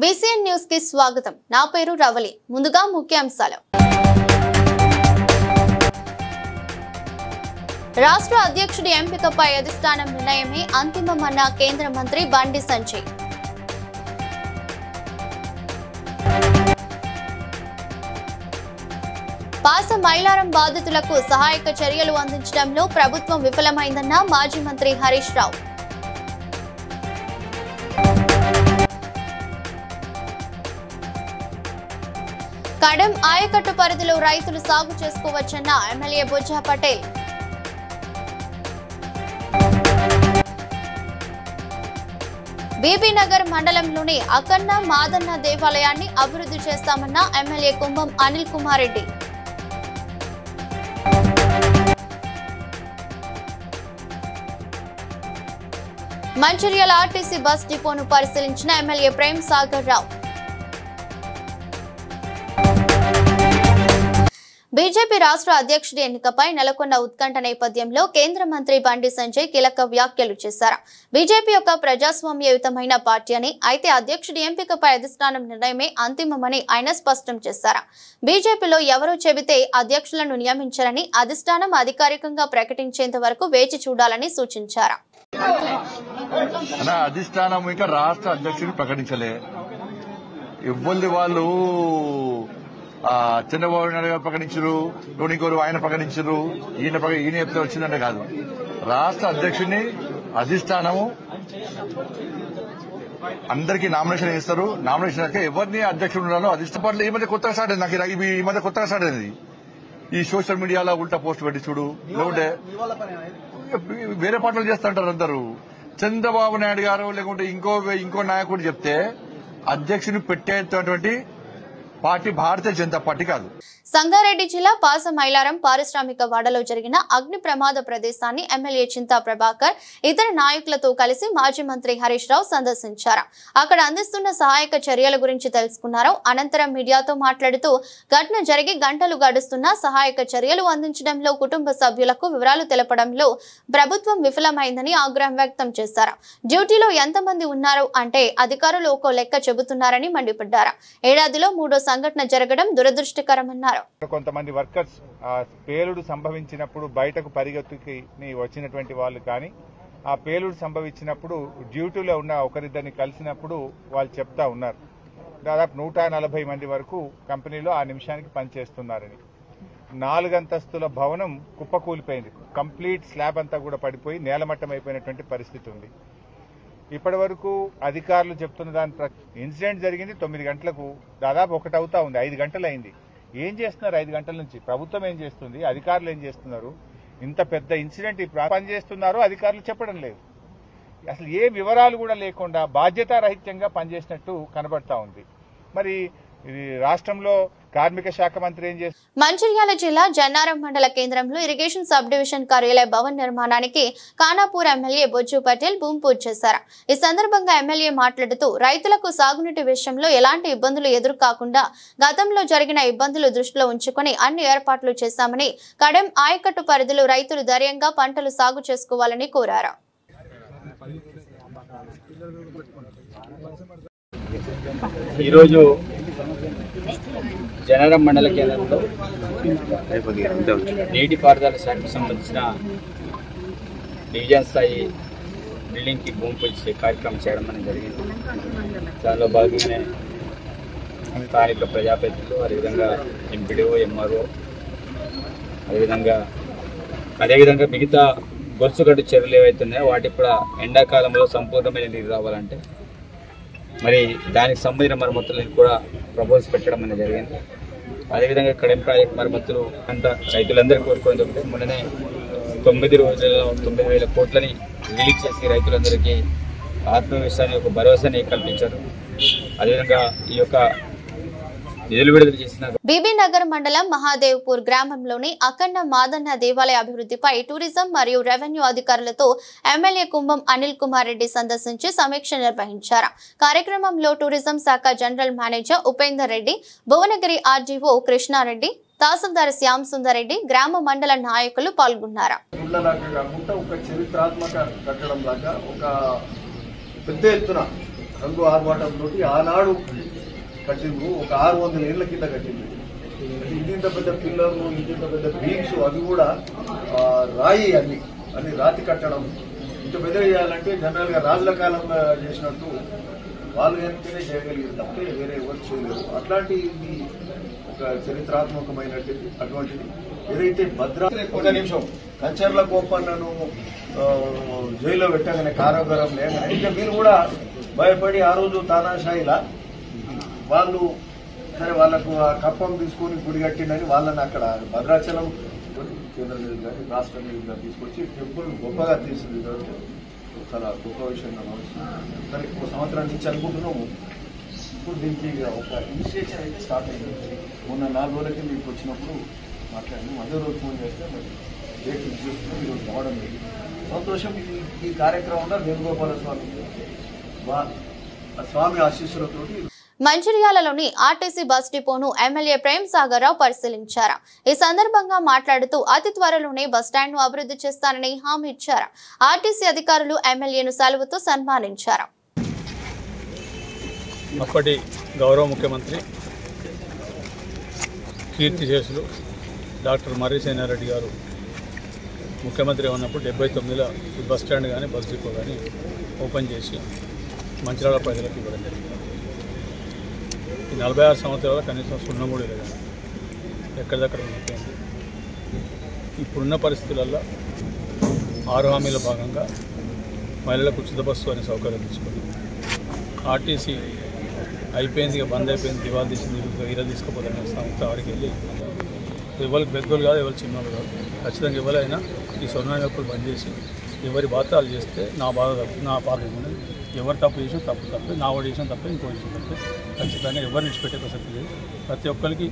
BCN news కి స్వాగతం. నా పేరు రవలి. ముందుగా ముఖ్యాంశాలు. రాష్ట్ర అధ్యక్షుడి ఎంపికపై అధిష్టానం నిర్ణయమే అంతిమమన్న కేంద్ర మంత్రి బండి సంజయ్. పాస మైలారం బాధితులకు సహాయక చర్యలు అందించడంలో ప్రభుత్వం విఫలమైందన్న మాజీ మంత్రి హరీష్ రావు. కడెం ఆయకట్టు పరిధిలో రైతులు సాగు చేసుకోవచ్చన్న ఎమ్మెల్యే బొజ్జా పటేల్. బీబీనగర్ మండలంలోని అకన్న మాదన్న దేవాలయాన్ని అభివృద్ధి చేస్తామన్న MLA Kumbham Anil Kumar Reddy. Mancherial RTC bus డిపోను పరిశీలించిన ఎమ్మెల్యే ప్రేమ్ సాగర్ రావు. బీజేపీ రాష్ట్ర అధ్యక్షుడి ఎన్నికపై నెలకొన్న ఉత్కంఠ నేపథ్యంలో కేంద్ర మంత్రి బండి సంజయ్ కీలక వ్యాఖ్యలు చేశారు. బీజేపీ యొక్క ప్రజాస్వామ్యయుతమైన పార్టీ అని, అయితే అధ్యక్షుడి ఎంపికపై అధిష్టానం నిర్ణయమే అంతిమమని ఆయన స్పష్టం చేశారు. బీజేపీలో ఎవరూ చెబితే అధ్యక్షులను నియమించారని, అధిష్టానం అధికారికంగా ప్రకటించేంత వరకు వేచి చూడాలని సూచించారు. అధిష్టానం ఇంకా రాష్ట్ర అధ్యక్షుడిని ప్రకటించలే. ఇవ్వండి వాళ్ళు చంద్రబాబు నాయుడు గారు ప్రకటించరు, టోనీకోరు ఆయన ప్రకటించరు, ఈయన చెప్తే వచ్చిందంటే కాదు. రాష్ట్ర అధ్యక్షుడిని అధిష్టానము అందరికీ నామినేషన్ ఇస్తారు. నామినేషన్ ఎవరిని అధ్యక్షుడు ఉండాలో అధిష్టానం ఈ మధ్య కొత్తగా స్టార్ట్ అయింది. నాకు ఈ మధ్య కొత్తగా స్టార్ట్ అయింది. ఈ సోషల్ మీడియాలో ఉల్టా పోస్ట్ పెట్టి చూడు, లేకుంటే వేరే పార్టీలు చేస్తుంటారు అందరూ. చంద్రబాబు నాయుడు గారు లేకుంటే ఇంకో నాయకుడు చెప్తే అధ్యక్షుని పెట్టేటటువంటి పార్టీ భారతీయ జనతా పార్టీ కాదు. సంగారెడ్డి జిల్లా పాస మైలారం పారిశ్రామిక వాడలో జరిగిన అగ్ని ప్రమాద ప్రదేశాన్ని ఎమ్మెల్యే చింతా ప్రభాకర్ ఇతర నాయకులతో కలిసి మాజీ మంత్రి హరీష్ రావు సందర్శించారు. అక్కడ అందిస్తున్న సహాయక చర్యల గురించి తెలుసుకున్నారు. అనంతరం మీడియాతో మాట్లాడుతూ ఘటన జరిగి గంటలు గడుస్తున్నా సహాయక చర్యలు అందించడంలో కుటుంబ సభ్యులకు వివరాలు తెలపడంలో ప్రభుత్వం విఫలమైందని ఆగ్రహం వ్యక్తం చేశారు. డ్యూటీలో ఎంతమంది ఉన్నారు అంటే అధికారులు ఒక లెక్క చెబుతున్నారని మండిపడ్డారు. ఏడాదిలో 3వ సంఘటన జరగడం దురదృష్టకరమన్నారు. కొంతమంది వర్కర్స్ పేలుడు సంభవించినప్పుడు బయటకు పరిగెత్తుకి వచ్చినటువంటి వాళ్ళు కానీ, ఆ పేలుడు సంభవించినప్పుడు డ్యూటీలో ఉన్న ఒకరిద్దరిని కలిసినప్పుడు వాళ్ళు చెప్తా ఉన్నారు, దాదాపు 140 మంది వరకు కంపెనీలో ఆ నిమిషానికి పనిచేస్తున్నారని. 4 అంతస్తుల భవనం కుప్పకూలిపోయింది. కంప్లీట్ స్లాబ్ అంతా కూడా పడిపోయి నేలమట్టం అయిపోయినటువంటి పరిస్థితి ఉంది. ఇప్పటి వరకు అధికారులు చెప్తున్న దాని ఇన్సిడెంట్ జరిగింది 9 గంటలకు, దాదాపు 1 అవుతా ఉంది. 5 గంటలు అయింది. ఏం చేస్తున్నారు 5 గంటల నుంచి? ప్రభుత్వం ఏం చేస్తుంది? అధికారులు ఏం చేస్తున్నారు? ఇంత పెద్ద ఇన్సిడెంట్ పనిచేస్తున్నారో అధికారులు చెప్పడం లేదు. అసలు ఏ వివరాలు కూడా లేకుండా బాధ్యతారహిత్యంగా పనిచేసినట్టు కనబడతా ఉంది. మరి రాష్ట్రంలో కార్మిక శాఖ మంత్రి ఏం చేస్తారు? మంచిర్యాల జిల్లా జన్నారం మండల కేంద్రంలో ఇరిగేషన్ సబ్ డివిజన్ కార్యాలయ భవన్ నిర్మాణానికి ఖానాపూర్ ఎమ్మెల్యే బొజ్జు పటేల్ భూమి పూజ చేశారు. ఈ సందర్భంగా ఎమ్మెల్యే మాట్లాడుతూ రైతులకు సాగునీటి విషయంలో ఎలాంటి ఇబ్బందులు ఎదురుకాకుండా గతంలో జరిగిన ఇబ్బందులు దృష్టిలో ఉంచుకొని అన్ని ఏర్పాట్లు చేశామని, కడెం ఆయకట్టు పరిధిలో రైతులు ధైర్యంగా పంటలు సాగు చేసుకోవాలని కోరారు. ఈరోజు జనరం మండల కేంద్రంలో నీటిపారుదల శాఖకు సంబంధించిన డివిజన్ స్థాయి బిల్డింగ్కి భూమి పూజ కార్యక్రమం చేయడం అనేది జరిగింది. దానిలో భాగంగానే స్థానిక ప్రజాప్రతినిధులు, అదేవిధంగా ఎంపీడీఓ, ఎంఆర్ఓ, అదేవిధంగా మిగతా గొలుసుగట్టు చర్యలు ఏవైతే ఉన్నాయో వాటికి కూడా ఎండాకాలంలో సంపూర్ణమైన నీరు రావాలంటే మరి దానికి సంబంధించిన మరమ్మతులను కూడా ప్రపోజ్ పెట్టడం అనేది జరిగింది. అదేవిధంగా కడెం ప్రాజెక్ట్ మరమ్మతులు అంతా రైతులందరూ కోరుకునేది ఒకటి. మొన్ననే 9 రోజులలో 9,000 కోట్లని రిలీజ్ చేసి రైతులందరికీ ఆత్మవిశ్వాసాన్ని, ఒక భరోసాని కల్పించారు. అదేవిధంగా ఈ యొక్క బీబీనగర్ మండలం మహాదేవ్పూర్ గ్రామంలోని అఖండ మాదన్న దేవాలయ అభివృద్ధిపై టూరిజం మరియు రెవెన్యూ అధికారులతో ఎమ్మెల్యే కుంభం అనిల్ కుమార్ రెడ్డి సందర్శించి సమీక్ష నిర్వహించారు. కార్యక్రమంలో టూరిజం శాఖ general manager Upender Reddy, Bhuvanagiri RDO Krishnareddy, tahsildar Shyam Sundar Reddy, గ్రామ మండల నాయకులు పాల్గొన్నారు. రంగు ఆర్భాటంతో ఆనాడు కట్టిండ్రు. ఒక 600 ఏళ్ల కింద కట్టింది. ఇంత పెద్ద పిల్లర్లు, ఇంత పెద్ద బీమ్స్, అవి కూడా రాయి, అన్ని రాతి కట్టడం. ఇంత పెద్ద చేయాలంటే జనరల్ గా రాజుల కాలంలో చేసినట్టు వాళ్ళు ఎంతనే చేయగలిగారు తప్పే వేరే ఎవరు చేయలేరు. అట్లాంటి ఒక చరిత్రాత్మకమైనటువంటి అటువంటిది ఏదైతే ఒక నిమిషం కంచర్ల గోపన్నను జైల్లో పెట్టగానే కారాగారం లేగానే ఇంకా వీళ్ళు కూడా భయపడి ఆ రోజు తానాషాయిలా వాళ్ళు సరే వాళ్ళకు ఆ కప్పం తీసుకొని గుడి కట్టిందని వాళ్ళని అక్కడ భద్రాచలం కేంద్ర నిధులు కానీ రాష్ట్ర నిధులు తీసుకొచ్చి టెంపుల్ గొప్పగా తీసింది. చాలా గొప్ప విషయంగా భావిస్తున్నాం. సరే ఒక సంవత్సరం నుంచి అనుకుంటున్నాము. ఇప్పుడు దీనికి ఒక ఇనిషియేషన్ అయితే స్టార్ట్ అయింది. మొన్న 4 రోజుల కింద మీకు వచ్చినప్పుడు మాట్లాడినాం. అదే రోజు ఫోన్ చేస్తే మరి డేట్ ఫిక్స్ చేసుకున్నాం. ఈరోజు రావడం లేదు. సంతోషం. ఈ కార్యక్రమంలో వేణుగోపాల స్వామి ఆశీస్సులతో మంచిర్యాలలోని ఆర్టీసీ బస్ డిపోను ఎమ్మెల్యే ప్రేమ్ సాగర్ రావు పరిశీలించారు. ఈ సందర్భంగా మాట్లాడుతూ అతి త్వరలోనే బస్టాండ్ ను అభివృద్ధి చేస్తానని హామీ ఇచ్చారు. ఆర్టీసీ అధికారులు ఎమ్మెల్యేను సెలవుతో సన్మానించారు. అప్పటి గౌరవ ముఖ్యమంత్రి కీర్తిశేషులు డాక్టర్ మర్రి సేనారెడ్డి గారు ముఖ్యమంత్రి ఉన్నప్పుడు 79లో ఈ బస్ స్టాండ్ కానీ బస్ డిపో కానీ ఓపెన్ చేసి మంచిర్యాల ప్రజలకు ఇవ్వడం జరిగింది. ఈ 46 సంవత్సరాల కనీసం సున్నం కూడా లేదు. ఎక్కడిదక్కడ ఉండిపోయింది. ఇప్పుడున్న పరిస్థితులలో 6 హామీల భాగంగా మహిళలకు ఉచిత బస్సు అనే సౌకర్యం తీసుకుంది. ఆర్టీసీ అయిపోయింది, ఇక బంద్ అయిపోయింది, దివాళ తీసింది, ఈర తీసుకుపోతానే సంస్థ వాడికి వెళ్ళి ఎవరికి పెద్దోళ్ళు కాదు, ఎవరు చిన్నోళ్ళు కాదు, ఖచ్చితంగా ఎవరైనా ఈ సొన్నా నొప్పులు బంద్ చేసి ఎవరి బాధ్యతలు చేస్తే నా బాధ నా పాత ఏమున్నది. ఎవరు తప్పు చేసినా తప్పే, నా వాడు చేసిన తప్పే, ఇంకో చేసిన తప్పే. ఖచ్చితంగా ఎవరు విడిచిపెట్టే ప్రసక్తి లేదు. ప్రతి ఒక్కరికి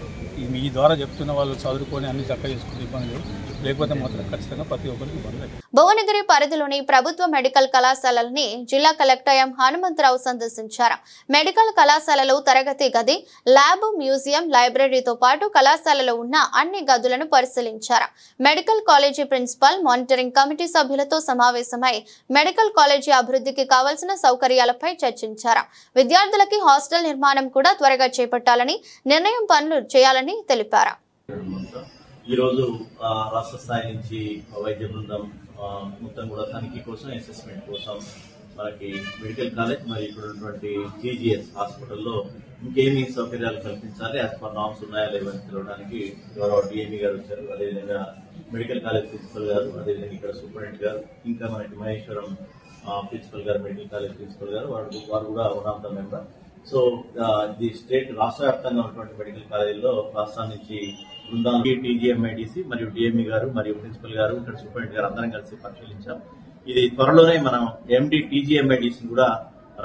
మీ ద్వారా చెప్తున్న వాళ్ళు చదువుకొని అన్ని చక్కగా చేసుకుంటే ఇబ్బంది లేదు. లేకపోతే మాత్రం ఖచ్చితంగా ప్రతి ఒక్కరికి ఇబ్బంది లేదు. భువనగిరి పరిధిలోని ప్రభుత్వ మెడికల్ కళాశాలలని జిల్లా కలెక్టర్ ఎం హనుమంతరావు సందర్శించారు. మెడికల్ కళాశాలలో తరగతి గది, ల్యాబ్, మ్యూజియం, లైబ్రరీతో పాటు కళాశాలలో ఉన్న అన్ని గదులను పరిశీలించారు. Medical college principal, monitoring committee సభ్యులతో సమావేశమై మెడికల్ కాలేజీ అభివృద్ధికి కావాల్సిన సౌకర్యాలపై చర్చించారు. విద్యార్థులకి హాస్టల్ నిర్మాణం కూడా త్వరగా చేపట్టాలని, నిర్ణయం పనులు చేయాలని తెలిపారు. ఈరోజు రాష్ట్ర స్థాయి నుంచి వైద్య బృందం మొత్తం కూడా తనిఖీ కోసం, అసెస్మెంట్ కోసం మనకి మెడికల్ కాలేజ్ మరియు ఇక్కడ ఉన్నటువంటి జీజీఎస్ హాస్పిటల్లో ఇంకేమీ సౌకర్యాలు కల్పించాలి, యాజ్ పర్ నామ్స్ ఉన్నాయా లేవని తెలవడానికి గౌరవ డిఎంఈ గారు వచ్చారు. అదేవిధంగా మెడికల్ కాలేజ్ ప్రిన్సిపల్ గారు, అదేవిధంగా ఇక్కడ సూపరింటెండెంట్ గారు, ఇంకా మనకి మహేశ్వరం ప్రిన్సిపల్ గారు, మెడికల్ కాలేజ్ ప్రిన్సిపల్ గారు, వారు కూడా one of the member. So the state రాష్ట్ర వ్యాప్తంగా ఉన్నటువంటి మెడికల్ కాలేజీల్లో రాష్ట్రం నుంచి బృందాలు టీజీఎంఐడిసి మరియు డిఎంఈ గారు మరియు ప్రిన్సిపల్ గారు, ఇక్కడ సూపరింటెండెంట్ గారు అందరం కలిసి పరిశీలించాం. ఇది త్వరలోనే మనం ఎండి టీజీఎంఐడిసి కూడా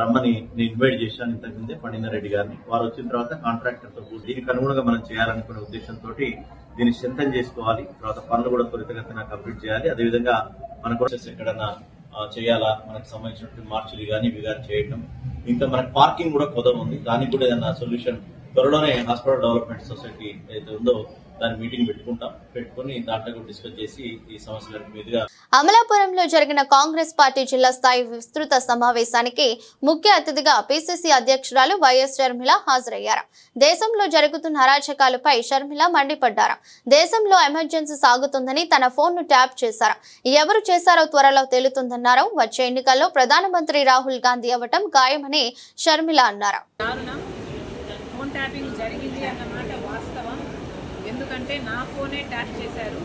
రమ్మని నేను ఇన్వైట్ చేశాను ఇంతకుముందే ఫణీందర్ రెడ్డి గారిని. వారు వచ్చిన తర్వాత కాంట్రాక్టర్తో దీనికి అనుగుణంగా మనం చేయాలనుకునే ఉద్దేశంతో దీన్ని స్ట్రెంథెన్ చేసుకోవాలి. తర్వాత పనులు కూడా త్వరితగతిన కంప్లీట్ చేయాలి. అదేవిధంగా మన ప్రాసెస్ ఎక్కడన్నా చేయాలా, మనకు సంబంధించినటువంటి మార్చులు కానీ ఇవి కానీ చేయటం, ఇంకా మనకు పార్కింగ్ కూడా కొదవ ఉంది, దానికి కూడా ఏదైనా సొల్యూషన్ త్వరలోనే హాస్పిటల్ డెవలప్మెంట్ సొసైటీ ఏదైతే ఉందో దాని మీటింగ్ పెట్టుకుని దాంట్లో డిస్కస్ చేసి ఈ సమస్యల మీదుగా. అమలాపురంలో జరిగిన కాంగ్రెస్ పార్టీ జిల్లా స్థాయి విస్తృత సమావేశానికి ముఖ్య అతిథిగా పిసిసి అధ్యక్షురాలు వైఎస్ షర్మిల హాజరయ్యారు. దేశంలో జరుగుతున్న అరాచకాలపై షర్మిల మండిపడ్డారు. దేశంలో ఎమర్జెన్సీ సాగుతుందని తన ఫోన్ ను ట్యాప్ చేశారు. ఎవరు చేశారో త్వరలో తేలుతుందన్నారు. వచ్చే ఎన్నికల్లో ప్రధానమంత్రి రాహుల్ గాంధీ అవ్వటం ఖాయమని షర్మిల అన్నారు. ఎందుకంటే నా ఫోనే ట్యాప్ చేశారు.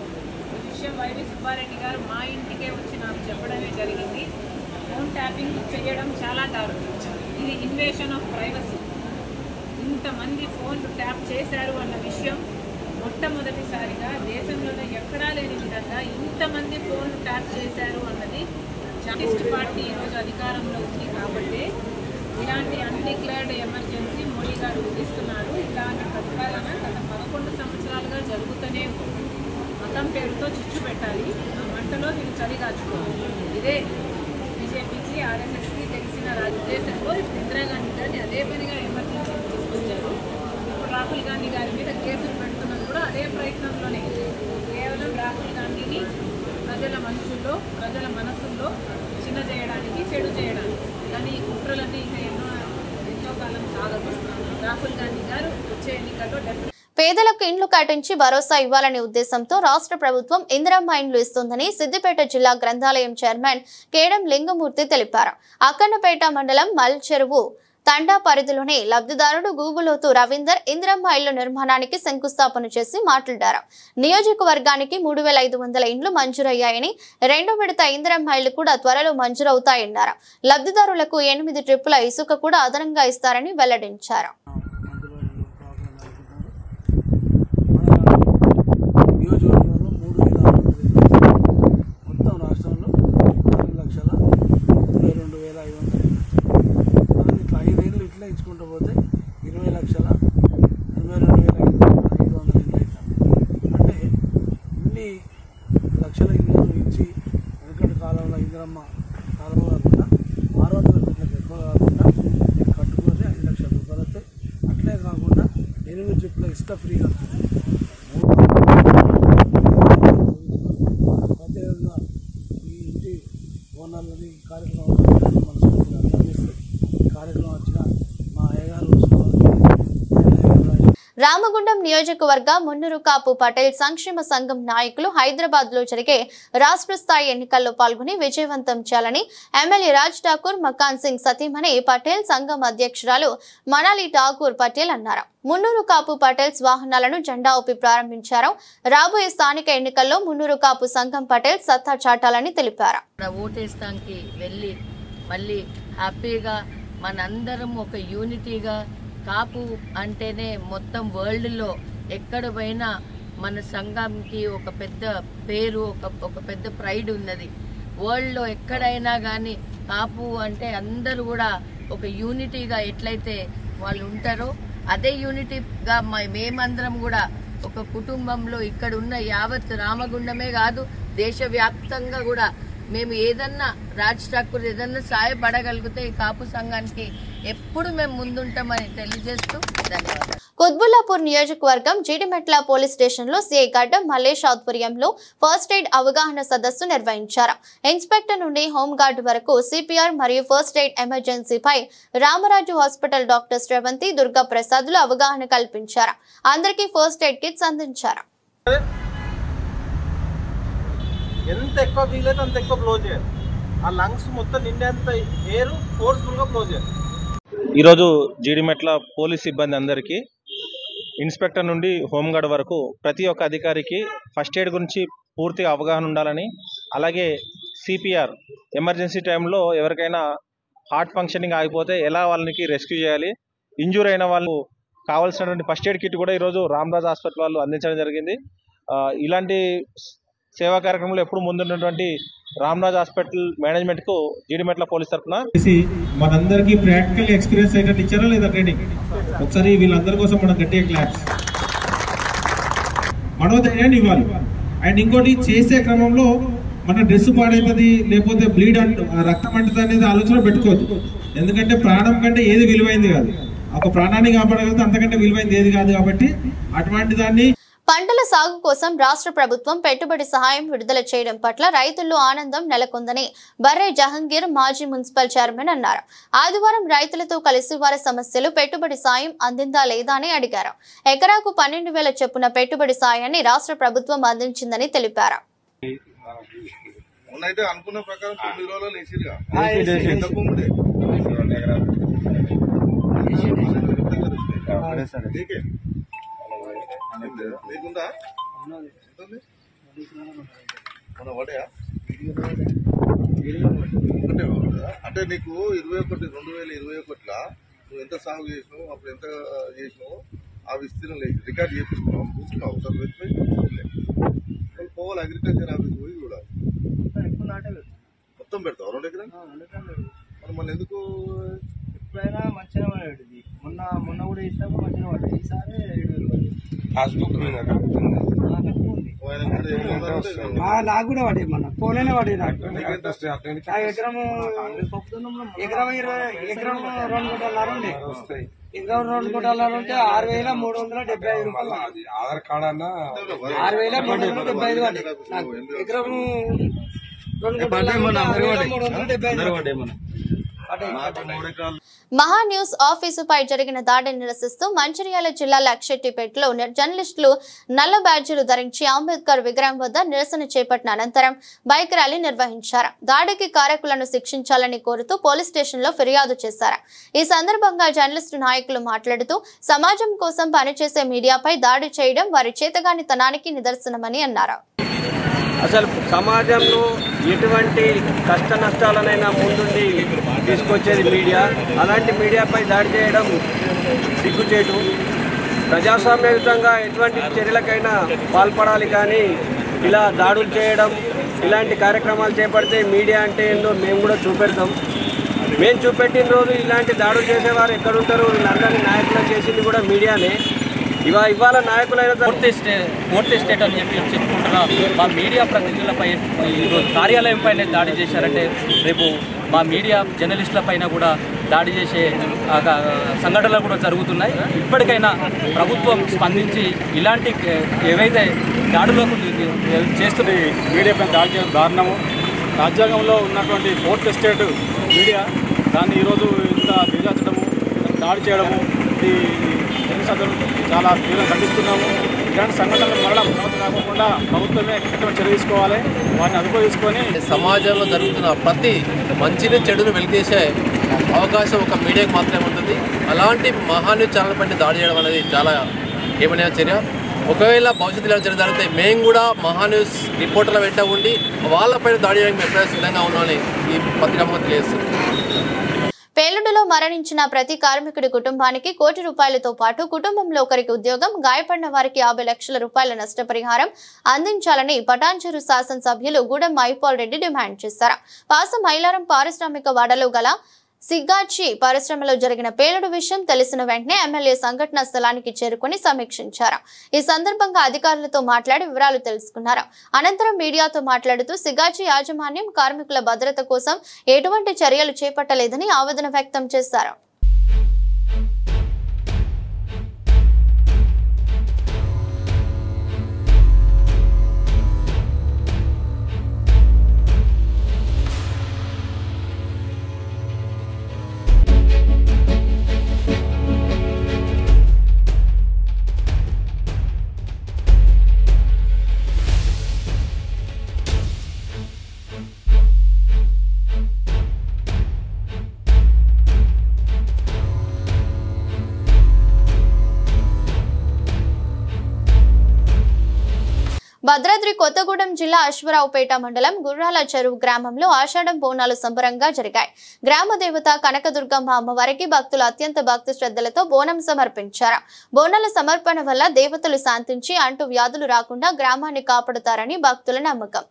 ఈ విషయం వైవి సుబ్బారెడ్డి గారు మా ఇంటికే వచ్చి నాకు చెప్పడమే జరిగింది. ఫోన్ ట్యాపింగ్ చేయడం చాలా దారుణం. ఇది ఇన్వేషన్ ఆఫ్ ప్రైవసీ. ఇంతమంది ఫోన్లు ట్యాప్ చేశారు అన్న విషయం మొట్టమొదటిసారిగా దేశంలోనే ఎక్కడా లేని విధంగా ఇంతమంది ఫోన్లు ట్యాప్ చేశారు అన్నది కమ్యూనిస్ట్ పార్టీ ఈరోజు అధికారంలో ఉంది కాబట్టి ఇలాంటి అన్డిక్లేర్డ్ ఎమర్జెన్సీ మోడీ గారు విధిస్తున్నారు. ఇలాంటి ప్రతిపాదన గత 11 సంవత్సరాలుగా జరుగుతూనే ఉంది. మతం పేరుతో చిచ్చు పెట్టాలి, ఆ మంటలో వీళ్ళు చలిగాచుకోవాలి. ఇదే బీజేపీకి, ఆర్ఎస్ఎస్కి తెలిసిన ఉద్దేశంలో ఇందిరాగాంధీ గారిని అదే పనిగా ఎమర్జెన్సీ తీసుకొచ్చారు. ఇప్పుడు రాహుల్ గాంధీ గారి మీద కేసులు పెడుతున్నది కూడా అదే ప్రయత్నంలోనే. కేవలం రాహుల్ గాంధీని ప్రజల మనసుల్లో, ప్రజల మనసుల్లో చిన్న చేయడానికి, చెడు చేయడానికి. కానీ ఈ కుట్రలన్నీ ఇంకా ఎన్నో ఆగదు. రాహుల్ గాంధీ గారు వచ్చే ఎన్నికల్లో డెఫినెట్ పేదలకు ఇండ్లు కట్టించి భరోసా ఇవ్వాలనే ఉద్దేశంతో రాష్ట్ర ప్రభుత్వం ఇందిరమ్మ ఇండ్లు ఇస్తుందని సిద్దిపేట జిల్లా గ్రంథాలయం చైర్మన్ కేడం లింగమూర్తి తెలిపారు. అక్కన్నపేట మండలం మల్చెరువు తండా పరిధిలోని లబ్ధిదారుడు గూగులోతు రవీందర్ ఇందిరమ్మ ఇళ్ల నిర్మాణానికి శంకుస్థాపన చేసి మాట్లాడారు. నియోజకవర్గానికి 3500 ఇండ్లు మంజూరయ్యాయని, 2వ విడత ఇందిరమ్మ ఇళ్లు కూడా త్వరలో మంజూరవుతాయన్నారు. లబ్ధిదారులకు 8 ట్రిప్పుల ఇసుక కూడా అదనంగా ఇస్తారని వెల్లడించారు. ఇచ్చుకుంటూ పోతే 20,82,500 ఇళ్ళు అవుతాం. అంటే ఇన్ని లక్షల ఇళ్ళు ఇచ్చి వెనకటి కాలంలో ఇందిరమ్మ కాలంలో కాకుండా 600 కోట్లకు ఎక్కువ కాకుండా మీరు కట్టుకొని 5 లక్షల రూపాయలు వస్తాయి. అట్లే కాకుండా 8 ట్రిప్పుల ఇసుక ఫ్రీగా ప్రత్యేకంగా ఈ ఇంటి ఓనర్లని కార్యక్రమం మనస్ఫూర్తిగా అభినందిస్తే ఈ కార్యక్రమం వచ్చిన రామగుండం నియోజకవర్గ మున్నూరు కాపు పటేల్ సంక్షేమ సంఘం నాయకులు హైదరాబాద్ లో జరిగే రాష్ట్ర స్థాయి ఎన్నికల్లో పాల్గొని విజయవంతం చేయాలని ఎమ్మెల్యే రాజ్ ఠాకూర్, మకాన్ సింగ్ సతీమణి పటేల్ సంఘం అధ్యక్షురాలు మనాలి ఠాకూర్ పటేల్ అన్నారు. మున్నూరు కాపు పటేల్స్ వాహనాలను జెండా ఊపి ప్రారంభించారు. రాబోయే స్థానిక ఎన్నికల్లో మున్నూరు కాపు సంఘం పటేల్ సత్తా చాటాలని తెలిపారు. ఓటేస్తానికి వెళ్ళి మళ్ళీ హ్యాపీగా మనందరం ఒక యూనిటీగా, కాపు అంటేనే మొత్తం వరల్డ్లో ఎక్కడ పోయినా మన సంఘంకి ఒక పెద్ద పేరు, ఒక పెద్ద ప్రైడ్ ఉన్నది. వరల్డ్లో ఎక్కడైనా కానీ కాపు అంటే అందరూ కూడా ఒక యూనిటీగా ఎట్లయితే వాళ్ళు ఉంటారో అదే యూనిటీగా మేమందరం కూడా ఒక కుటుంబంలో ఇక్కడ ఉన్న యావత్ రామగుండమే కాదు దేశవ్యాప్తంగా కూడా మేము ఏదన్నా రాజ్ ఠాకూర్ ఏదన్నా సహాయపడగలిగితే ఈ కాపు సంఘానికి ఎప్పుడు మేము ముందుంటామని తెలియజేస్తూ ధన్యవాదాలు. కుత్బుల్లాపూర్ నియోజకవర్గం జీడిమెట్ల పోలీస్ స్టేషన్ లో సిఐ గడ్డం మల్లేష్ ఆధ్వర్యంలో ఫస్ట్ ఎయిడ్ అవగాహన సదస్సు నిర్వహించారు. ఇన్స్పెక్టర్ నుండి హోంగార్డ్ వరకు సిపిఆర్ మరియు ఫస్ట్ ఎయిడ్ ఎమర్జెన్సీపై రామరాజు హాస్పిటల్ డాక్టర్ శ్రవంతి, దుర్గా ప్రసాద్లు అవగాహన కల్పించారు. అందరికీ ఫస్ట్ ఎయిడ్ కిట్స్ అందించారు. ఎంత ఎక్కువ వీలైతే అంత ఎక్కువ బ్లో చేయాలి. ఆ లంగ్స్ మొత్తం నిండేంత ఎయిర్ ఫోర్స్ఫుల్గా బ్లో చేయాలి. ఈరోజు జీడిమెట్ల పోలీస్ సిబ్బంది అందరికీ, ఇన్స్పెక్టర్ నుండి హోంగార్డ్ వరకు ప్రతి ఒక్క అధికారికి ఫస్ట్ ఎయిడ్ గురించి పూర్తిగా అవగాహన ఉండాలని, అలాగే సిపిఆర్ ఎమర్జెన్సీ టైంలో ఎవరికైనా హార్ట్ ఫంక్షనింగ్ ఆగిపోతే ఎలా వాళ్ళకి రెస్క్యూ చేయాలి, ఇంజూర్ అయిన వాళ్ళు కావాల్సినటువంటి ఫస్ట్ ఎయిడ్ కిట్ కూడా ఈరోజు రామరాజ్ హాస్పిటల్ వాళ్ళు అందించడం జరిగింది. ఇలాంటి సేవా కార్యక్రమంలో ఎప్పుడు ముందున్నటువంటి రామరాజ్ హాస్పిటల్ మేనేజ్మెంట్ కు జీడిమెట్ల పోలీస్ తరఫున మనందరికీ ప్రాక్టికల్ ఎక్స్పీరియన్స్ అయ్యేటట్టు ఇచ్చారా లేదా ట్రైనింగ్? ఒకసారి వీళ్ళందరి కోసం మనం గట్టిగా క్లాప్స్. మనోధైర్యాన్ని ఇవ్వాలి. అండ్ ఇంకోటి, చేసే క్రమంలో మన డ్రెస్ పాడైతుంది లేకపోతే బ్లీడ్ రక్తం అంటుంది అనేది ఆలోచన పెట్టుకోవద్దు. ఎందుకంటే ప్రాణం కంటే ఏది విలువైంది కాదు. ఒక ప్రాణాన్ని కాపాడగలిగితే అంతకంటే విలువైంది ఏది కాదు. కాబట్టి అటువంటి దాన్ని పంటల సాగు కోసం రాష్ట్ర ప్రభుత్వం పెట్టుబడి సహాయం విడుదల చేయడం పట్ల రైతుల్లో ఆనందం నెలకొందని బర్రే జహంగీర్ మాజీ మున్సిపల్ చైర్మన్ అన్నారు. ఆదివారం రైతులతో కలిసి వారి సమస్యలు, పెట్టుబడి సాయం అందిందా లేదా అని అడిగారు. ఎకరాకు 12,000 చొప్పున పెట్టుబడి సాయాన్ని రాష్ట్ర ప్రభుత్వం అందించిందని తెలిపారు. అంటే నీకు 2021 నువ్వు ఎంత సాగు చేసినావు, అప్పుడు ఎంత చేసినావు, ఆ విస్తీర్ణం లేదు రికార్డ్ చేపించుకున్నావు, చూసుకున్నావు. ఒకసారి పోవాలి అగ్రికల్చర్ ఆఫీస్ పోయి చూడాలి. మొత్తం పెడతావు 2 ఎకరాలు. మరి మళ్ళీ ఎందుకు ఎప్పుడైనా మంచిగా పడేది. మొన్న కూడా ఇస్తాము మంచిగా పడేది. ఈసారి నాకు కూడా పడేది. మన ఫోన్లోనే పడేది. నాకు ఎకరం 2 గుంటల ఉండే. ఎకరం 2 గుంటల ఉంటే 6,375 రూపాయలు. ఆధార్ కార్డ్ అన్న 6,375 పడ్డాయి. ఎకరం 2 గుంటల 375. మహా న్యూస్ ఆఫీసుపై జరిగిన దాడిని నిరసిస్తూ మంచిర్యాల జిల్లా లక్షెట్టిపేటలో జర్నలిస్టులు నల్ల బ్యాడ్జీలు ధరించి అంబేద్కర్ విగ్రహం వద్ద నిరసన చేపట్టిన అనంతరం బైక్ ర్యాలీ నిర్వహించారు. దాడికి కారకులను శిక్షించాలని కోరుతూ పోలీస్ స్టేషన్లో ఫిర్యాదు చేశారు. ఈ సందర్భంగా జర్నలిస్టు నాయకులు మాట్లాడుతూ సమాజం కోసం పనిచేసే మీడియాపై దాడి చేయడం వారి చేతగానితనానికి నిదర్శనమని అన్నారు. అసలు సమాజంలో ఎటువంటి కష్ట నష్టాలనైనా ముందుండి తీసుకొచ్చేది మీడియా. అలాంటి మీడియాపై దాడి చేయడం సిగ్గుచేటు. ప్రజాస్వామ్యయుతంగా ఎటువంటి చర్యలకైనా పాల్పడాలి, కానీ ఇలా దాడులు చేయడం, ఇలాంటి కార్యక్రమాలు చేపడితే మీడియా అంటే ఏందో మేము కూడా చూపెడతాం. మేము చూపెట్టిన రోజు ఇలాంటి దాడులు చేసేవారు ఎక్కడుంటారు? వీళ్ళందరినీ నాయకులు చేసింది కూడా మీడియానే. ఇవాళ నాయకులైన పూర్తి స్టేట్ అని చెప్పుకుంటున్నా మా మీడియా ప్రతినిధులపై ఈరోజు కార్యాలయం పైన దాడి చేశారంటే రేపు మా మీడియా జర్నలిస్టుల పైన కూడా దాడి చేసే సంఘటనలు కూడా జరుగుతున్నాయి. ఇప్పటికైనా ప్రభుత్వం స్పందించి ఇలాంటి ఏవైతే దాడులకు చేస్తుంది మీడియాపై దాడి చేయడం దారుణము. రాజ్యాంగంలో ఉన్నటువంటి ఫోర్త్ ఎస్టేట్ మీడియా దాన్ని ఈరోజు ఇంత దిగజార్చడము, దాడి చేయడము ఇది చాలా తీవ్రంగా ఖండిస్తున్నాము. ఇలాంటి సంఘటనలు మరలా కాకుండా ప్రభుత్వమే కఠిన చర్య తీసుకోవాలి. వాటిని అదుపు తీసుకొని సమాజంలో జరుగుతున్న ప్రతి మంచిని చెడును వెలికేసే అవకాశం ఒక మీడియాకు మాత్రమే ఉంటుంది. అలాంటి మహాన్యూస్ ఛానల్ పైన దాడి చేయడం అనేది చాలా ఏమనే చర్య. ఒకవేళ భవిష్యత్తులో జరిగితే మేము కూడా మహాన్యూస్ రిపోర్టర్ల వెంట ఉండి వాళ్ళపైన దాడి చేయడానికి ఎప్పుడైనా సిద్ధంగా ఉన్నామని ఈ పత్రిక తెలియజేస్తుంది. పేలుడులో మరణించిన ప్రతి కార్మికుడి కుటుంబానికి ₹1 కోటి పాటు కుటుంబంలో ఒకరికి ఉద్యోగం, గాయపడిన వారికి 50 లక్షల రూపాయల నష్టపరిహారం అందించాలని పటాన్చెరు శాసనసభ్యులు గూడెం మైపాల్ రెడ్డి డిమాండ్ చేశారు. పాసం మైలారం పారిశ్రామిక వాడలో గల సిగ్గాచి పరిశ్రమలో జరిగిన పేలుడు విషయం తెలిసిన వెంటనే ఎమ్మెల్యే సంఘటనా స్థలానికి చేరుకుని సమీక్షించారు. ఈ సందర్భంగా అధికారులతో మాట్లాడి వివరాలు తెలుసుకున్నారు. అనంతరం మీడియాతో మాట్లాడుతూ సిగ్గాచి యాజమాన్యం కార్మికుల భద్రత కోసం ఎటువంటి చర్యలు చేపట్టలేదని ఆవేదన వ్యక్తం చేశారు. భద్రాద్రి కొత్తగూడెం జిల్లా అశ్వరావుపేట మండలం గుర్రాల చెరువు గ్రామంలో ఆషాఢం బోనాలు సంబరంగా జరిగాయి. గ్రామ దేవత కనకదుర్గమ్మ అమ్మవారికి భక్తులు అత్యంత భక్తి శ్రద్ధలతో బోనం సమర్పించారు. బోనాల సమర్పణ వల్ల దేవతలు శాంతించి అంటూ వ్యాధులు రాకుండా గ్రామాన్ని కాపాడుతారని భక్తుల నమ్మకం.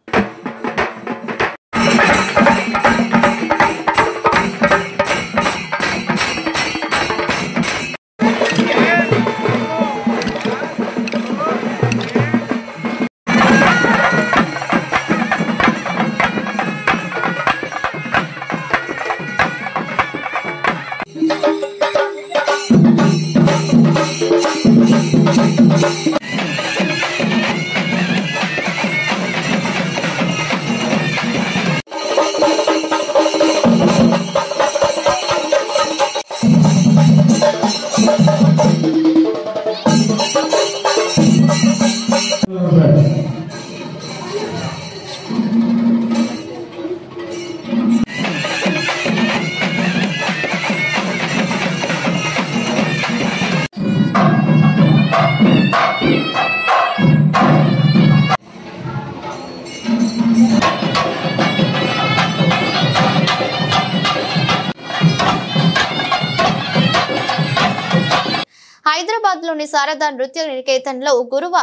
హైదరాబాద్లోని శారదా నృత్య నికేతన్లో గురువ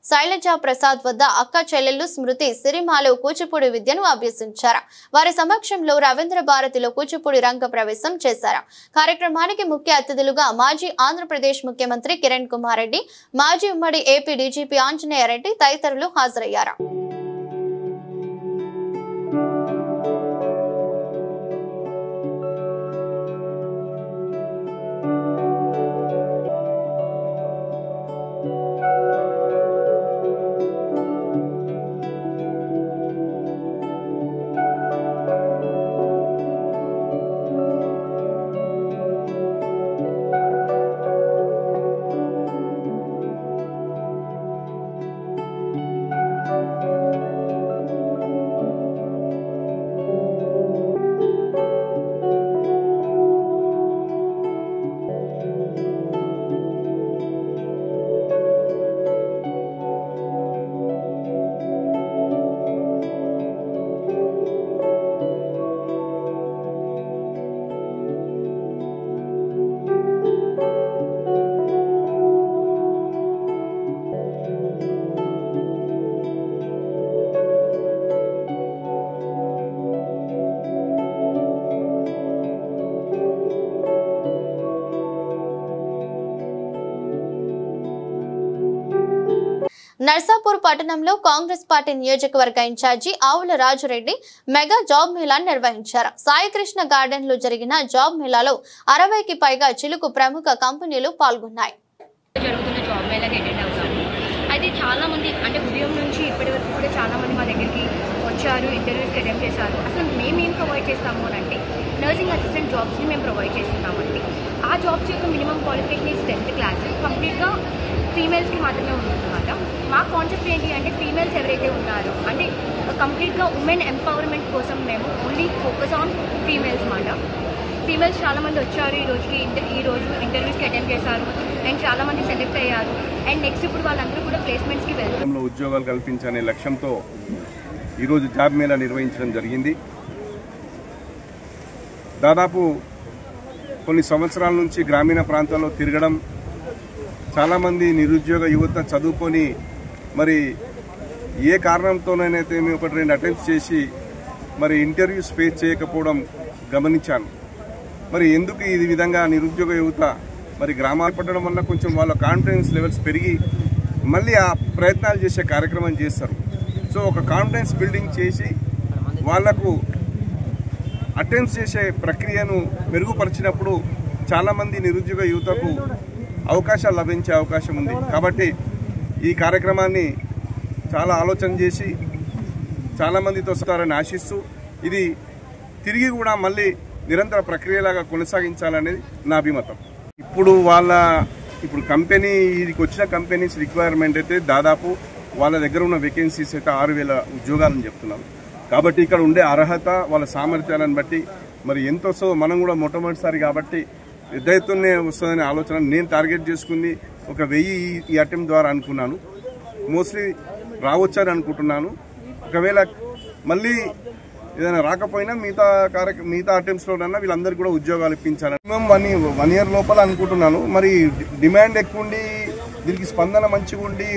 శైలజా ప్రసాద్ వద్ద అక్క చెల్లెళ్లు స్మృతి సిరిమాలో కూచిపూడి విద్యను అభ్యసించారు. వారి సమక్షంలో రవీంద్ర భారతిలో కూచిపూడి రంగ ప్రవేశం చేశారు. కార్యక్రమానికి ముఖ్య అతిథులుగా మాజీ ఆంధ్రప్రదేశ్ ముఖ్యమంత్రి కిరణ్ కుమార్ రెడ్డి, మాజీ ఉమ్మడి ఏపీ డీజీపీ ఆంజనేయ రెడ్డి తదితరులు హాజరయ్యారు. నర్సాపూర్ పట్టణంలో కాంగ్రెస్ పార్టీ నియోజకవర్గ ఇన్ఛార్జి ఆవుల రాజురెడ్డి మెగా జాబ్ మేళాను నిర్వహించారు. సాయికృష్ణ గార్డెన్ లో జరిగిన జాబ్ మేళాలో 60కి పైగా చిలుకు ప్రముఖ కంపెనీలు పాల్గొన్నాయి. జరుగుతున్న జాబ్ మేళాకి అటెండ్ అవుతాము. అయితే చాలా మంది అంటే ఉదయం నుంచి ఇప్పటి వరకు కూడా చాలా మంది మా దగ్గరికి వచ్చారు, ఇంటర్వ్యూస్కి అటెండ్ చేశారు. అసలు మేమేం ప్రొవైడ్ చేస్తాము అని అంటే నర్సింగ్ అసిస్టెంట్ జాబ్స్ని మేము ప్రొవైడ్ చేస్తున్నామండి. ఆ జాబ్స్ యొక్క minimum qualification is 10th class. కంప్లీట్గా ఫీమేల్స్కి మాత్రమే ఉంటుందన్నమాట. మా కాన్సెప్ట్ ఏంటి అంటే ఫీమేల్స్ ఎవరైతే ఉన్నారో అంటే కంప్లీట్గా ఉమెన్ ఎంపవర్మెంట్ కోసం మేము ఓన్లీ ఫోకస్ ఆన్ ఫీమేల్స్ మాట. ఫీమేల్స్ చాలామంది వచ్చారు ఈ రోజు ఇంటర్వ్యూస్కి అటెండ్ చేశారు అండ్ చాలామంది సెలెక్ట్ అయ్యారు. అండ్ నెక్స్ట్ ఇప్పుడు వాళ్ళందరూ కూడా ప్లేస్మెంట్స్కి వెళ్తారు. ఉద్యోగాలు కల్పించనే లక్ష్యంతో ఈరోజు జాబ్ మేళా నిర్వహించడం జరిగింది. దాదాపు కొన్ని సంవత్సరాల నుంచి గ్రామీణ ప్రాంతాల్లో తిరగడం, చాలామంది నిరుద్యోగ యువత చదువుకొని మరి ఏ కారణంతోనైతే మేము 1-2 అటెంప్ట్స్ చేసి మరి ఇంటర్వ్యూస్ ఫేస్ చేయకపోవడం గమనించాను. మరి ఎందుకు ఈ విధంగా నిరుద్యోగ యువత మరి గ్రామాలు పట్టడం వల్ల కొంచెం వాళ్ళ కాన్ఫిడెన్స్ లెవెల్స్ పెరిగి మళ్ళీ ఆ ప్రయత్నాలు చేసే కార్యక్రమం చేస్తారు. సో ఒక కాన్ఫిడెన్స్ బిల్డింగ్ చేసి వాళ్లకు అటెంప్ట్స్ చేసే ప్రక్రియను మెరుగుపరిచినప్పుడు చాలామంది నిరుద్యోగ యువతకు అవకాశాలు లభించే అవకాశం ఉంది. కాబట్టి ఈ కార్యక్రమాన్ని చాలా ఆలోచన చేసి చాలామందితో వస్తారని ఆశిస్తూ ఇది తిరిగి కూడా మళ్ళీ నిరంతర ప్రక్రియలాగా కొనసాగించాలనేది నా అభిమతం. ఇప్పుడు కంపెనీ ఇదికి వచ్చిన కంపెనీస్ రిక్వైర్మెంట్ అయితే దాదాపు వాళ్ళ దగ్గర ఉన్న వేకెన్సీస్ అయితే 6,000 ఉద్యోగాలని చెప్తున్నారు. కాబట్టి ఇక్కడ ఉండే అర్హత వాళ్ళ సామర్థ్యాలను బట్టి మరి ఎంత వస్తుందో మనం కూడా మొట్టమొదటిసారి కాబట్టి పెద్ద ఎత్తునే వస్తుందనే ఆలోచన నేను టార్గెట్ చేసుకుంది 1000 ఈ అటెంప్ట్ ద్వారా అనుకున్నాను. మోస్ట్లీ రావచ్చని అనుకుంటున్నాను. ఒకవేళ మళ్ళీ ఏదైనా రాకపోయినా మిగతా అటెంప్ట్స్లోనన్నా వీళ్ళందరికీ కూడా ఉద్యోగాలు ఇప్పించాలని మినిమం 1 year లోపల అనుకుంటున్నాను. మరి డిమాండ్ ఎక్కువ ఉండి దీనికి స్పందన మంచిగా ఉండి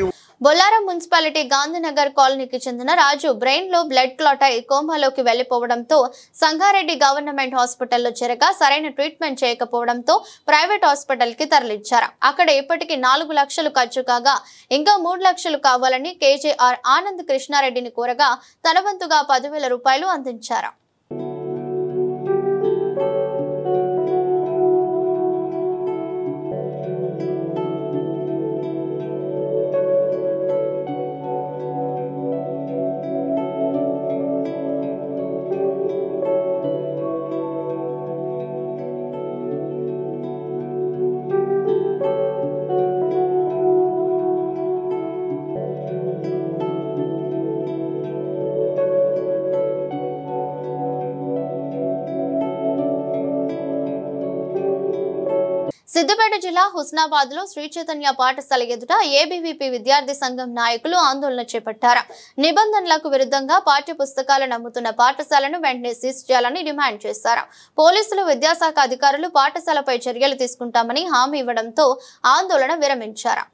బొల్లారం మున్సిపాలిటీ గాంధీనగర్ కాలనీకి చెందిన రాజు బ్రెయిన్ లో బ్లడ్ క్లాట్ అయి కోమాలోకి వెళ్లిపోవడంతో సంగారెడ్డి గవర్నమెంట్ హాస్పిటల్లో చేరగా సరైన ట్రీట్మెంట్ చేయకపోవడంతో ప్రైవేట్ హాస్పిటల్ కి తరలించారు. అక్కడ ఇప్పటికీ 4 లక్షలు ఖర్చు కాగా ఇంకా 3 లక్షలు కావాలని కేజేఆర్ ఆనంద్ కృష్ణారెడ్డిని కోరగా తన వంతుగా 10,000 రూపాయలు అందించారు. సిద్దిపేట జిల్లా హుస్నాబాద్ లో శ్రీ చైతన్య పాఠశాల ఎదుట ఏబీవీపీ విద్యార్థి సంఘం నాయకులు ఆందోళన చేపట్టారు. నిబంధనలకు విరుద్ధంగా పాఠ్య పుస్తకాలను అమ్ముతున్న పాఠశాలను వెంటనే సీజ్ చేయాలని డిమాండ్ చేశారు. పోలీసులు, విద్యాశాఖ అధికారులు పాఠశాలపై చర్యలు తీసుకుంటామని హామీ ఇవ్వడంతో ఆందోళన విరమించారు.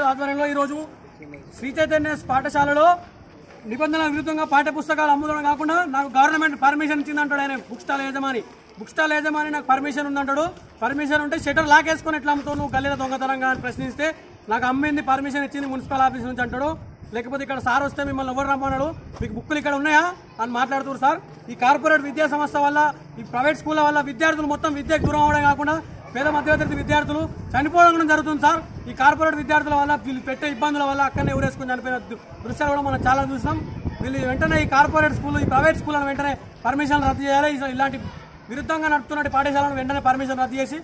ఆధ్వర్యంలో ఈరోజు శ్రీ చైతన్య పాఠశాలలో నిబంధనల విరుద్ధంగా పాఠ్య పుస్తకాలు అమ్ముదడం కాకుండా నాకు గవర్నమెంట్ పర్మిషన్ ఇచ్చిందంటాడు. ఆయన బుక్ స్టాల్ యజమాని నాకు పర్మిషన్ ఉందంటాడు. పర్మిషన్ ఉంటే షటర్ లాక్ వేసుకొని ఎట్లా అమ్ముతావు నువ్వు గల్లీల దొంగతనంగా అని ప్రశ్నిస్తే నాకు అమ్మింది పర్మిషన్ ఇచ్చింది మున్సిపల్ ఆఫీస్ నుంచి అంటాడు. లేకపోతే ఇక్కడ సార్ వస్తే మిమ్మల్ని ఎవరు రమ్మన్నాడు, మీకు బుక్కులు ఇక్కడ ఉన్నాయా అని మాట్లాడుతున్నారు. సార్ ఈ కార్పొరేట్ విద్యా సంస్థ వల్ల, ఈ ప్రైవేట్ స్కూళ్ళ వల్ల విద్యార్థులు మొత్తం విద్యకు దూరం అవడం కాకుండా పేద మధ్యతరగతి విద్యార్థులు చనిపోవడం జరుగుతుంది. సార్ ఈ కార్పొరేట్ విద్యార్థుల వల్ల వీళ్ళు పెట్టే ఇబ్బందుల వల్ల అక్కడనే ఊరేసుకుని చనిపోయిన దృశ్యాలు కూడా మనం చాలా చూసినాం. వీళ్ళు వెంటనే ఈ కార్పొరేట్ స్కూల్, ఈ ప్రైవేట్ స్కూళ్ళను వెంటనే పర్మిషన్ రద్దు చేయాలి. ఇలాంటి విరుద్ధంగా నడుపుతున్న పాఠశాలను వెంటనే పర్మిషన్ రద్దు చేసి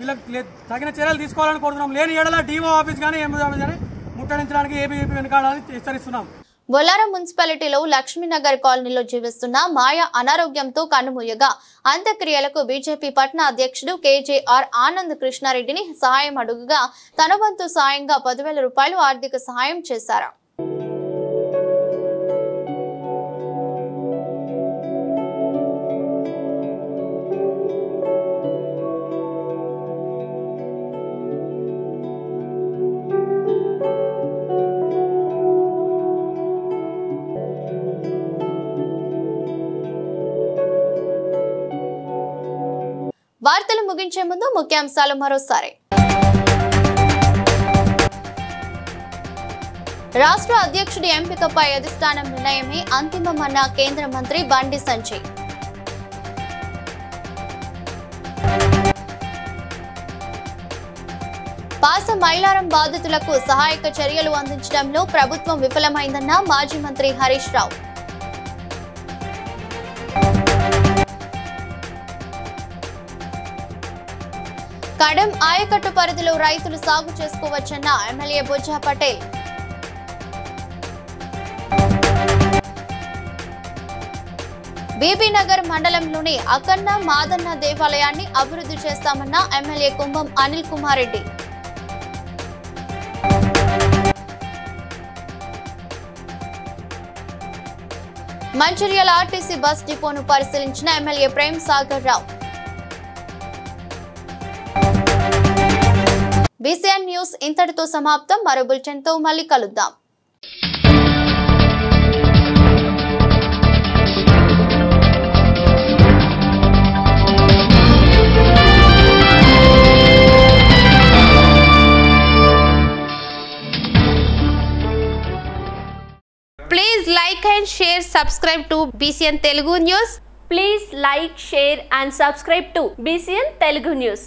వీళ్ళకి తగిన చర్యలు తీసుకోవాలని కోరుతున్నాం. లేని ఏడల డిఓ ఆఫీస్ కానీ ఎంఓ ఆఫీస్ కానీ ముట్టడించడానికి ఏబీవీపీ వెనుకాడాలని హెచ్చరిస్తున్నాం. బొల్లారం మున్సిపాలిటీలో లక్ష్మీనగర్ కాలనీలో జీవిస్తున్న మాయ అనారోగ్యంతో కన్నుమూయగా అంత్యక్రియలకు బీజేపీ పట్న అధ్యక్షుడు కేజేఆర్ ఆనంద్ కృష్ణారెడ్డిని సహాయం అడుగుగా తన వంతు సాయంగా 10,000 రూపాయలు ఆర్థిక సహాయం చేశారు. వార్తలు ముగించే ముందు ముఖ్యాంశాలు మరోసారి. రాష్ట్ర అధ్యక్షుడి ఎంపికపై అధిష్టానం నిర్ణయమే అంతిమమన్న కేంద్ర మంత్రి బండి సంజయ్. పాస మైలారం బాధితులకు సహాయక చర్యలు అందించడంలో ప్రభుత్వం విఫలమైందన్న మాజీ మంత్రి హరీష్ రావు. కడెం ఆయకట్టు పరిధిలో రైతులు సాగు చేసుకోవచ్చన్న ఎమ్మెల్యే బొజ్జా పటేల్. బీబీనగర్ మండలంలోని అకన్న మాదన్న దేవాలయాన్ని అభివృద్ధి చేస్తామన్న MLA Kumbham Anil Kumar Reddy. Mancherial RTC bus డిపోను పరిశీలించిన ఎమ్మెల్యే ప్రేమ్ సాగర్ రావు. బీసీఎన్ న్యూస్ ఇంతటితో సమాప్తం. మరో బులెటిన్ తో మళ్ళీ కలుద్దాం. Please like and share, subscribe to BCN Telugu News. Please like, share and subscribe to BCN Telugu News.